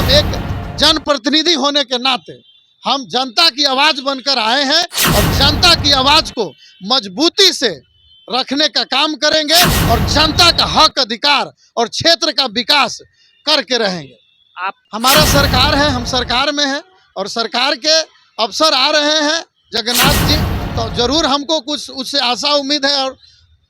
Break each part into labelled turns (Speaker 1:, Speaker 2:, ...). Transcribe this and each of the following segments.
Speaker 1: एक जनप्रतिनिधि होने के नाते हम जनता की आवाज बनकर आए हैं और जनता की आवाज को मजबूती से रखने का काम करेंगे और जनता का हक अधिकार और क्षेत्र का विकास करके रहेंगे।
Speaker 2: आप
Speaker 1: हमारा सरकार है, हम सरकार में हैं और सरकार के अफसर आ रहे हैं जगन्नाथ जी, तो जरूर हमको कुछ उससे आशा उम्मीद है और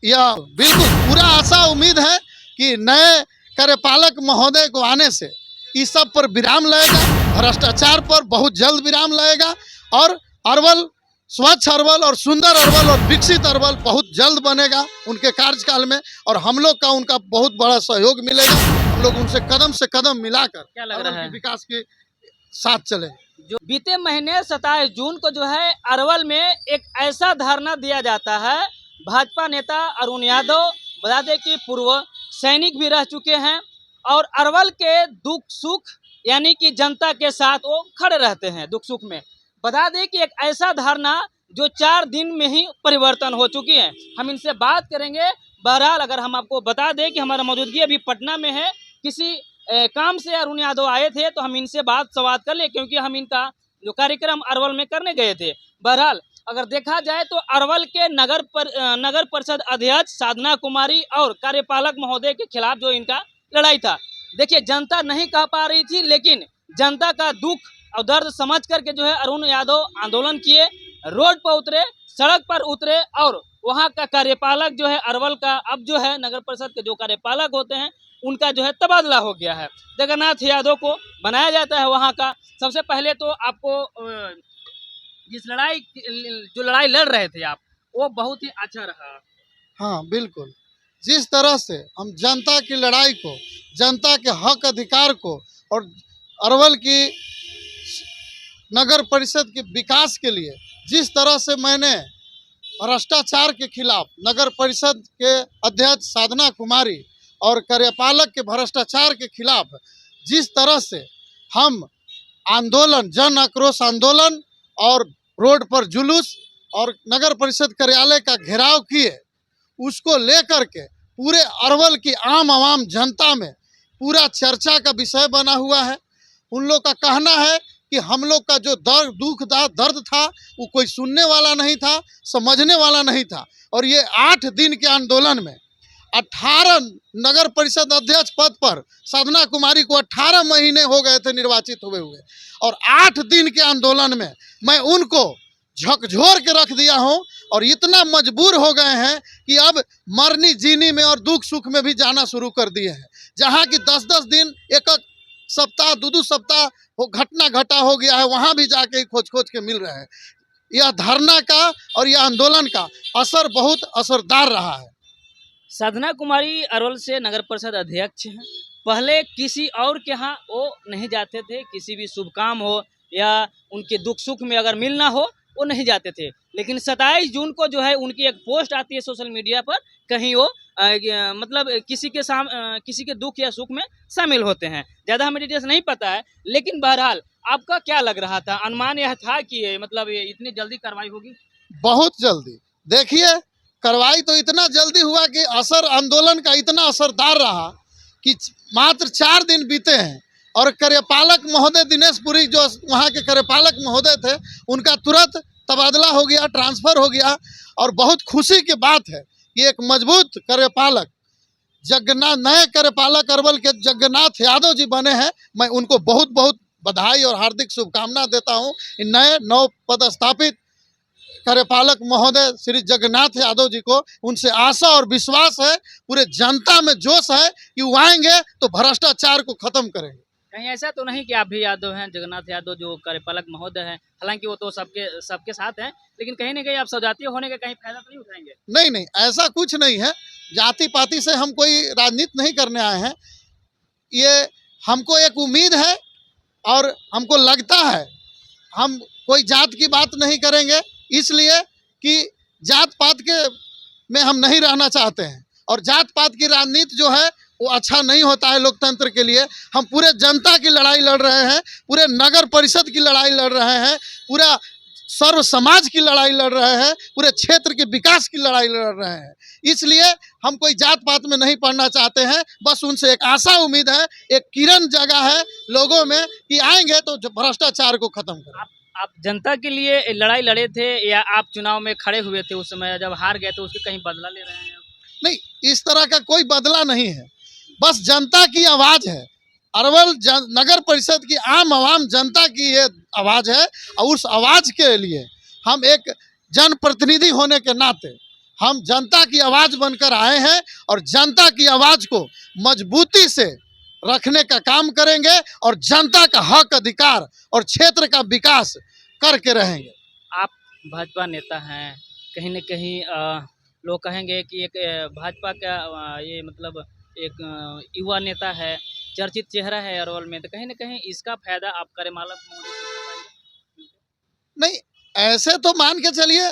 Speaker 1: यह बिल्कुल पूरा आशा उम्मीद है कि नए कार्यपालक महोदय को आने से इस सब पर विराम लगेगा, भ्रष्टाचार पर बहुत जल्द विराम लगेगा और अरवल स्वच्छ अरवल और सुंदर अरवल और विकसित अरवल बहुत जल्द बनेगा उनके कार्यकाल में और हम लोग का उनका बहुत बड़ा सहयोग मिलेगा। हम लोग उनसे कदम से कदम मिलाकर
Speaker 2: क्या लग रहा है
Speaker 1: विकास के साथ चले।
Speaker 2: जो बीते महीने 27 जून को जो है अरवल में एक ऐसा धरना दिया जाता है, भाजपा नेता अरुण यादव बता दें कि पूर्व सैनिक भी रह चुके हैं और अरवल के दुख सुख यानी कि जनता के साथ वो खड़े रहते हैं दुख सुख में। बता दें कि एक ऐसा धारणा जो 4 दिन में ही परिवर्तन हो चुकी है। हम इनसे बात करेंगे। बहरहाल अगर हम आपको बता दें कि हमारा मौजूदगी अभी पटना में है, किसी काम से अरुण यादव आए थे तो हम इनसे बात संवाद कर ले क्योंकि हम इनका जो कार्यक्रम अरवल में करने गए थे। बहरहाल अगर देखा जाए तो अरवल के नगर परिषद अध्यक्ष साधना कुमारी और कार्यपालक महोदय के खिलाफ जो इनका लड़ाई था, देखिए जनता नहीं कह पा रही थी, लेकिन जनता का दुख और दर्द समझ करके जो है अरुण यादव आंदोलन किए, रोड पर उतरे, सड़क पर उतरे और वहां का कार्यपालक जो है अरवल का अब जो है नगर परिषद के जो कार्यपालक होते हैं उनका जो है तबादला हो गया है। जगन्नाथ यादव को बनाया जाता है वहां का। सबसे पहले तो आपको जो लड़ाई लड़ रहे थे आप, वो बहुत ही अच्छा रहा।
Speaker 1: हाँ बिल्कुल, जिस तरह से हम जनता की लड़ाई को, जनता के हक अधिकार को और अरवल की नगर परिषद के विकास के लिए जिस तरह से मैंने भ्रष्टाचार के खिलाफ नगर परिषद के अध्यक्ष साधना कुमारी और कार्यपालक के भ्रष्टाचार के खिलाफ जिस तरह से हम आंदोलन, जन आक्रोश आंदोलन और रोड पर जुलूस और नगर परिषद कार्यालय का घेराव किए, उसको लेकर के पूरे अरवल की आम आवाम जनता में पूरा चर्चा का विषय बना हुआ है। उन लोग का कहना है कि हम लोग का जो दर्द था वो कोई सुनने वाला नहीं था, समझने वाला नहीं था और ये 8 दिन के आंदोलन में 18 नगर परिषद अध्यक्ष पद पर साधना कुमारी को 18 महीने हो गए थे निर्वाचित हुए और 8 दिन के आंदोलन में मैं उनको झकझोर के रख दिया हूं और इतना मजबूर हो गए हैं कि अब मरनी जीनी में और दुख सुख में भी जाना शुरू कर दिए हैं। जहां की 10-10 दिन, एक सप्ताह, 2-2 सप्ताह वो घटना घटा हो गया है, वहां भी जाके खोज के मिल रहे हैं। यह धरना का और यह आंदोलन का असर बहुत असरदार रहा है।
Speaker 2: साधना कुमारी अरवल से नगर परिषद अध्यक्ष हैं। पहले किसी और के यहाँ वो नहीं जाते थे, किसी भी शुभ काम हो या उनके दुख सुख में अगर मिलना हो वो नहीं जाते थे, लेकिन 27 जून को जो है उनकी एक पोस्ट आती है सोशल मीडिया पर, कहीं वो मतलब किसी के दुख या सुख में शामिल होते हैं। ज़्यादा हमें डिटेल्स नहीं पता है, लेकिन बहरहाल आपका क्या लग रहा था, अनुमान यह था कि मतलब ये इतनी जल्दी कार्रवाई होगी?
Speaker 1: बहुत जल्दी। देखिए कार्रवाई तो इतना जल्दी हुआ कि असर आंदोलन का इतना असरदार रहा कि मात्र 4 दिन बीते हैं और कार्यपालक महोदय दिनेश पुरी जो वहाँ के कार्यपालक महोदय थे उनका तुरंत तबादला हो गया, ट्रांसफर हो गया और बहुत खुशी की बात है कि एक मजबूत कार्यपालक नए कार्यपालक अरवल के जगन्नाथ यादव जी बने हैं। मैं उनको बहुत बहुत बधाई और हार्दिक शुभकामना देता हूँ। इन नए नव पदस्थापित कार्यपालक महोदय श्री जगन्नाथ यादव जी को, उनसे आशा और विश्वास है, पूरे जनता में जोश है कि वो आएंगे तो भ्रष्टाचार को खत्म करेंगे।
Speaker 2: कहीं ऐसा तो नहीं कि आप भी यादव हैं, जगन्नाथ यादव जो कार्यपालक महोदय हैं, हालांकि वो तो सबके साथ हैं, लेकिन कहीं ना कहीं आप सौजातीय होने का कहीं फायदा तो नहीं उठाएंगे?
Speaker 1: नहीं नहीं, ऐसा कुछ नहीं है। जाति पाति से हम कोई राजनीति नहीं करने आए हैं। ये हमको एक उम्मीद है और हमको लगता है हम कोई जात की बात नहीं करेंगे, इसलिए कि जात पात के में हम नहीं रहना चाहते हैं और जात पात की राजनीति जो है वो अच्छा नहीं होता है लोकतंत्र के लिए। हम पूरे जनता की लड़ाई लड़ रहे हैं, पूरे नगर परिषद की लड़ाई लड़ रहे हैं, पूरा सर्व समाज की लड़ाई लड़ रहे हैं, पूरे क्षेत्र के विकास की लड़ाई लड़ रहे हैं। इसलिए हम कोई जात पात में नहीं पढ़ना चाहते हैं, बस उनसे एक आशा उम्मीद है, एक किरण जगह है लोगों में कि आएंगे तो भ्रष्टाचार को खत्म करें।
Speaker 2: आप जनता के लिए लड़ाई लड़े थे या आप चुनाव में खड़े हुए थे उस समय, जब हार गए तो उसके कहीं बदला ले रहे हैं?
Speaker 1: नहीं, इस तरह का कोई बदला नहीं है, बस जनता की आवाज है। अरवल नगर परिषद की आम आवाम जनता की ये आवाज है, और उस आवाज के लिए हम एक जनप्रतिनिधि होने के नाते हम जनता की आवाज बनकर आए हैं और जनता की आवाज को मजबूती से रखने का काम करेंगे और जनता का हक अधिकार और क्षेत्र का विकास करके रहेंगे।
Speaker 2: आप भाजपा नेता हैं, कहीं न कहीं लोग कहेंगे कि एक भाजपा का ये मतलब एक युवा नेता है, चर्चित चेहरा है अरवल में, तो कहीं न कहीं इसका फ़ायदा आप करेमाला मोदी से उठाएँगे?
Speaker 1: नहीं, ऐसे तो मान के चलिए,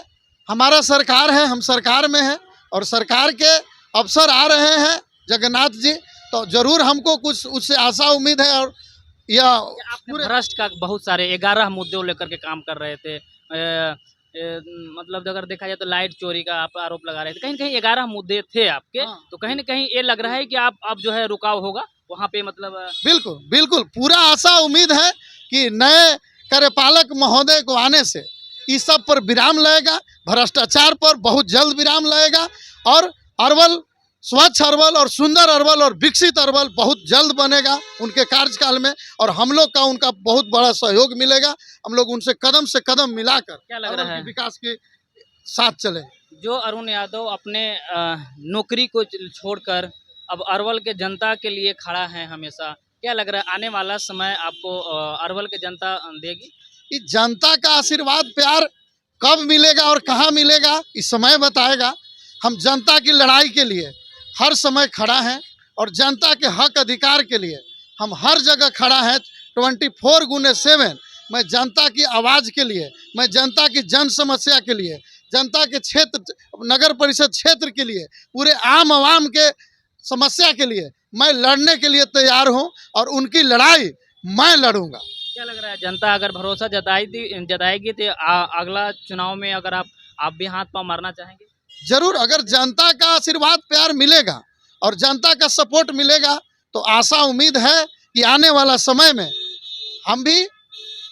Speaker 1: हमारा सरकार है, हम सरकार में हैं और सरकार के अफसर आ रहे हैं जगन्नाथ जी, तो जरूर हमको कुछ उससे आशा उम्मीद है। और यह
Speaker 2: आपने भ्रष्ट का बहुत सारे 11 मुद्दों लेकर के काम कर रहे थे। मतलब अगर देखा जाए तो लाइट चोरी का आप आरोप लगा रहे थे, कहीं न कहीं 11 मुद्दे थे आपके,
Speaker 1: हाँ।
Speaker 2: तो कहीं न कहीं ये लग रहा है कि आप अब जो है रुकाव होगा वहाँ पे, मतलब
Speaker 1: बिल्कुल बिल्कुल पूरा आशा उम्मीद है कि नए कार्यपालक महोदय को आने से इस सब पर विराम लगेगा, भ्रष्टाचार पर बहुत जल्द विराम लगेगा और अरवल स्वच्छ अरवल और सुंदर अरवल और विकसित अरवल बहुत जल्द बनेगा उनके कार्यकाल में, और हम लोग का उनका बहुत बड़ा सहयोग मिलेगा। हम लोग उनसे कदम से कदम मिलाकर
Speaker 2: क्या लग
Speaker 1: अरवल
Speaker 2: रहा
Speaker 1: के
Speaker 2: है
Speaker 1: विकास के साथ चले।
Speaker 2: जो अरुण यादव अपने नौकरी को छोड़कर अब अरवल के जनता के लिए खड़ा है हमेशा, क्या लग रहा है आने वाला समय आपको अरवल के जनता देगी?
Speaker 1: कि जनता का आशीर्वाद प्यार कब मिलेगा और कहाँ मिलेगा इस समय बताएगा। हम जनता की लड़ाई के लिए हर समय खड़ा है और जनता के हक अधिकार के लिए हम हर जगह खड़ा है। 24/7 मैं जनता की आवाज़ के लिए, मैं जनता की जन समस्या के लिए, जनता के क्षेत्र नगर परिषद क्षेत्र के लिए, पूरे आम आवाम के समस्या के लिए मैं लड़ने के लिए तैयार हूं और उनकी लड़ाई मैं लड़ूंगा।
Speaker 2: क्या लग रहा है जनता अगर भरोसा जताएगी तो अगला चुनाव में अगर आप भी हाथ पांव मारना चाहेंगे?
Speaker 1: जरूर, अगर जनता का आशीर्वाद प्यार मिलेगा और जनता का सपोर्ट मिलेगा तो आशा उम्मीद है कि आने वाला समय में हम भी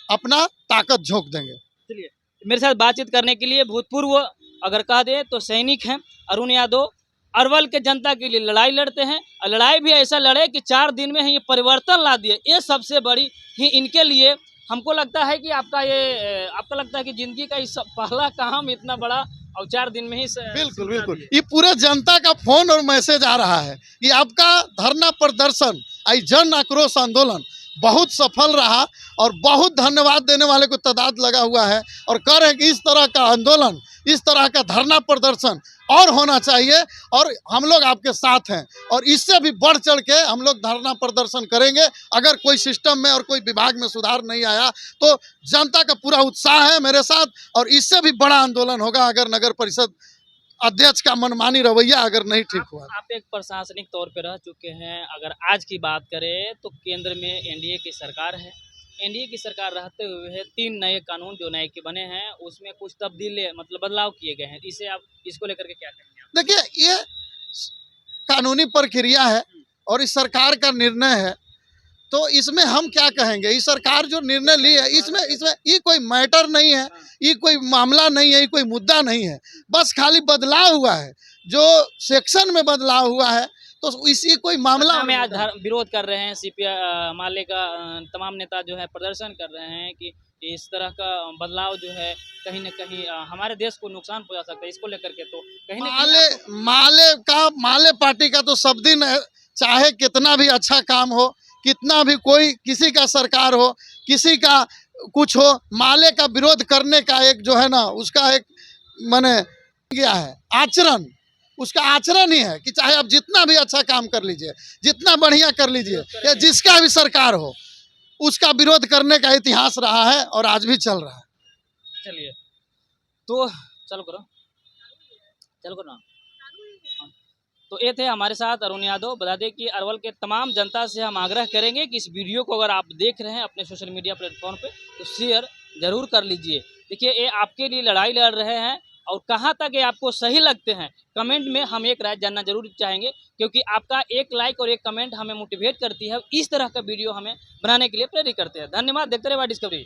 Speaker 1: अपना ताकत झोंक देंगे।
Speaker 2: चलिए, मेरे साथ बातचीत करने के लिए भूतपूर्व अगर कह दें तो सैनिक हैं अरुण यादव, अरवल के जनता के लिए लड़ाई लड़ते हैं और लड़ाई भी ऐसा लड़े कि 4 दिन में ही ये परिवर्तन ला दिए। ये सबसे बड़ी ही इनके लिए हमको लगता है कि आपका लगता है कि जिंदगी का इस पहला काम इतना बड़ा और 4 दिन में ही
Speaker 1: बिल्कुल बिल्कुल, ये पूरे जनता का फोन और मैसेज आ रहा है कि आपका धरना प्रदर्शन आई जन आक्रोश आंदोलन बहुत सफल रहा और बहुत धन्यवाद देने वाले को तादाद लगा हुआ है और कह रहे हैं कि इस तरह का आंदोलन, इस तरह का धरना प्रदर्शन और होना चाहिए और हम लोग आपके साथ हैं और इससे भी बढ़ चढ़ के हम लोग धरना प्रदर्शन करेंगे। अगर कोई सिस्टम में और कोई विभाग में सुधार नहीं आया तो जनता का पूरा उत्साह है मेरे साथ और इससे भी बड़ा आंदोलन होगा अगर नगर परिषद अध्यक्ष का मनमानी रवैया अगर नहीं ठीक हुआ।
Speaker 2: आप एक प्रशासनिक तौर पे रह चुके हैं, अगर आज की बात करें तो केंद्र में एनडीए की सरकार है। एनडीए की सरकार रहते हुए 3 नए कानून जो नए के बने हैं उसमें कुछ तब्दीली मतलब बदलाव किए गए हैं, इसे आप इसको लेकर के क्या कहेंगे आप?
Speaker 1: देखिए, ये कानूनी प्रक्रिया है और इस सरकार का निर्णय है, तो इसमें हम क्या कहेंगे। इस सरकार जो निर्णय ली है इसमें ये कोई मैटर नहीं है, ये कोई मामला नहीं है, ये कोई मुद्दा नहीं है, बस खाली बदलाव हुआ है, जो सेक्शन में बदलाव हुआ है तो इसी कोई मामला
Speaker 2: में आज विरोध कर रहे हैं। सीपीआई माले का तमाम नेता जो है प्रदर्शन कर रहे हैं कि इस तरह का बदलाव जो है कहीं न कहीं हमारे देश को नुकसान पहुंचा सकता है। इसको लेकर के तो कहीं न कहीं
Speaker 1: माले पार्टी का तो सब दिन चाहे कितना भी अच्छा काम हो, कितना भी कोई किसी का सरकार हो, किसी का कुछ हो, माले का विरोध करने का एक जो है ना उसका एक माने गया है आचरण, उसका आचरण ही है कि चाहे आप जितना भी अच्छा काम कर लीजिए, जितना बढ़िया कर लीजिए, या जिसका भी सरकार हो उसका विरोध करने का इतिहास रहा है और आज भी चल रहा है।
Speaker 2: चलिए तो चलो करो ना। तो ये थे हमारे साथ अरुण यादव। बता दें कि अरवल के तमाम जनता से हम आग्रह करेंगे कि इस वीडियो को अगर आप देख रहे हैं अपने सोशल मीडिया प्लेटफॉर्म पे तो शेयर जरूर कर लीजिए। देखिए ये आपके लिए लड़ाई लड़ रहे हैं और कहाँ तक ये आपको सही लगते हैं, कमेंट में हम एक राय जानना जरूर चाहेंगे, क्योंकि आपका एक लाइक और एक कमेंट हमें मोटिवेट करती है, इस तरह का वीडियो हमें बनाने के लिए प्रेरित करते हैं। धन्यवाद। देखते रहिए डिस्कवरी।